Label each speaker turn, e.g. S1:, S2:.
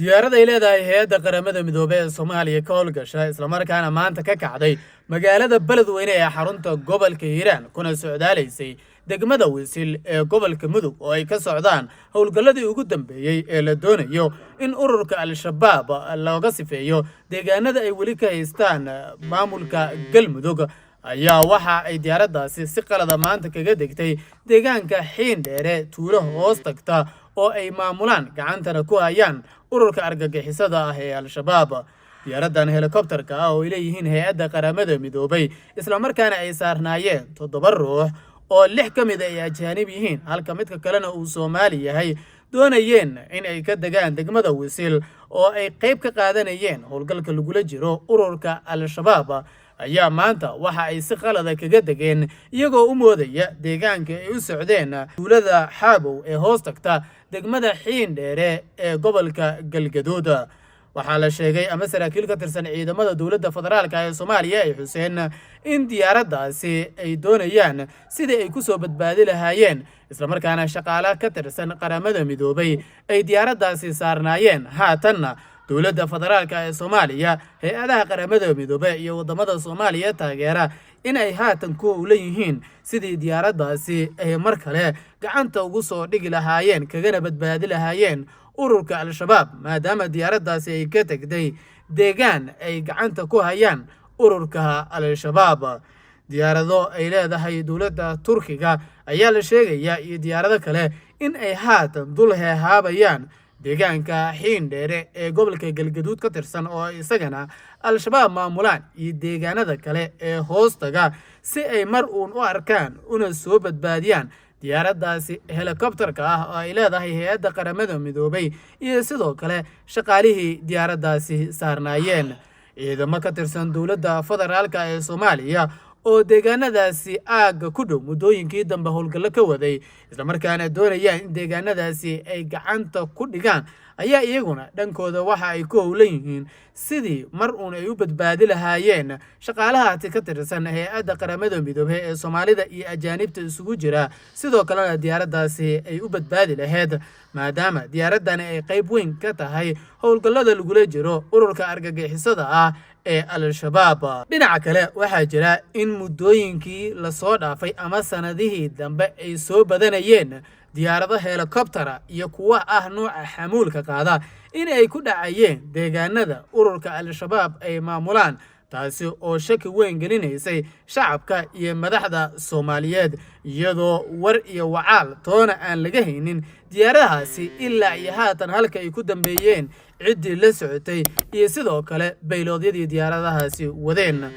S1: diyaarada ay leedahay hay'adda qaramada midoobay ee Soomaaliya ka howlgasha isla markaana maanta ka kacday magaalada Beledweyne ee xarunta gobolka Hiiraan kuna socdaaleysay degmada Wisil ee gobolka Mudug oo ay ka socdaan howlgalladii ugu dambeeyay ee la doonayo in ururka Al-Shabaab looga sifeeyo deegaanada ay weli ka haystaan maamulka Galmudug ayaa waxa ay diyaaradaasi si qalad maanta kaga degtay deegaanka Xiindheere tuulo hoos tagta oo ay maamulaan gacantana ku hayaan ururka argagixisada ah ee Al-Shabaab. diyaaradan helicopterka ah oo ay leeyihiin hay'adda qaramada midoobay isla markaana ay saarnaayeen 7 ruux oo 6 ka mid ay ajaanib yihiin halka midka kalena uu Soomaali yahay doonayeen in ay ka degaan degmada Wisil oo ay qayb ka qaadanayeen howlgalka lagula jiro ururka Al-Shabaab ayaa maanta waxa ay si qalad kaga degeen iyagoo u moodaya deegaanka ay u socdeen tuulada Xaabow ee hoos tagta degmada Xiindheere ee gobolka Galgaduud. waxaa la sheegay ama saraakiil ka tirsan ciidamada dawladda federaalka ee Soomaaliya ay xuseen in diyaaradaasi ay doonayaan sidii ay ku soo badbaadi lahaayeen isla markaana shaqaale ka tirsan qaramada midoobay ay diyaaradaasi saarnaayeen haatanna dawladda federaalka ee Soomaaliya hay'adaha qaramada midoobay iyo wadamada Soomaaliya taageera in ay haatan ku leeyihiin sidii diyaaradaasi ay mar kale gacanta ugu soo dhigi lahaayeen kagana badbaadi lahaayeen ururka Al-Shabaab maadaama diyaaradaasi ay ka tagday deegaan ay gacanta ku hayaan ururka Al-Shabaab. diyaarado ay leedahay dawladda Turkiga ayaa la sheegayaa iyo diyaarado kale in ay haatan dul heehaabayaan deegaanka Xiindheere ee gobolka Galgaduud ka tirsan oo isagana Al-Shabaab maamulaan iyo deegaanada kale ee hoostaga si ay mar uun u arkaan una soo badbaadiyaan diyaaradaasi helicopterka ah oo ay leedahay hay'adda qaramada midoobay iyo sidoo kale shaqaalihii diyaaradaasi saarnaayeen. ciidamo ka tirsan dawladda federaalka ee Soomaaliya oo deegaanadaasi aaga ku dhow muddooyinkii dambe howlgallo ka waday isla markaana doonayaan in deegaanadaasi ay gacanta ku dhigaan ayaa iyaguna dhankooda waxa ay ku howlan yihiin sidii mar uun ay u badbaadi lahaayeen shaqaalahaasi ka tirsan hay'adda qaramada midoobay ee Soomaalida iyo ajaanibta isugu jira sidoo kalena diyaaradaasi ay u badbaadi lahayd maadaama diyaaradani ay qayb weyn ka tahay howlgallada lagula jiro ururka argagixisada ah ee Al-Shabaab. dhinaca kale waxaa jira in muddooyinkii la soo dhaafay ama sanadihii dambe ay soo badanayeen diyaarado helicopter iyo kuwa ah nooca xamuulka qaada in ay ku dhacayeen deegaanada ururka Al-Shabaab ay maamulaan taasi oo shaki weyn gelinaysay shacabka iyo madaxda Soomaaliyeed iyadoo war iyo wacaal toona aan laga haynin diyaaradahaasi ilaa iyo haatan halka ay ku dambeeyeen ciddii la socotay iyo sidoo kale bayloodyadii diyaaradahaasi wadeen.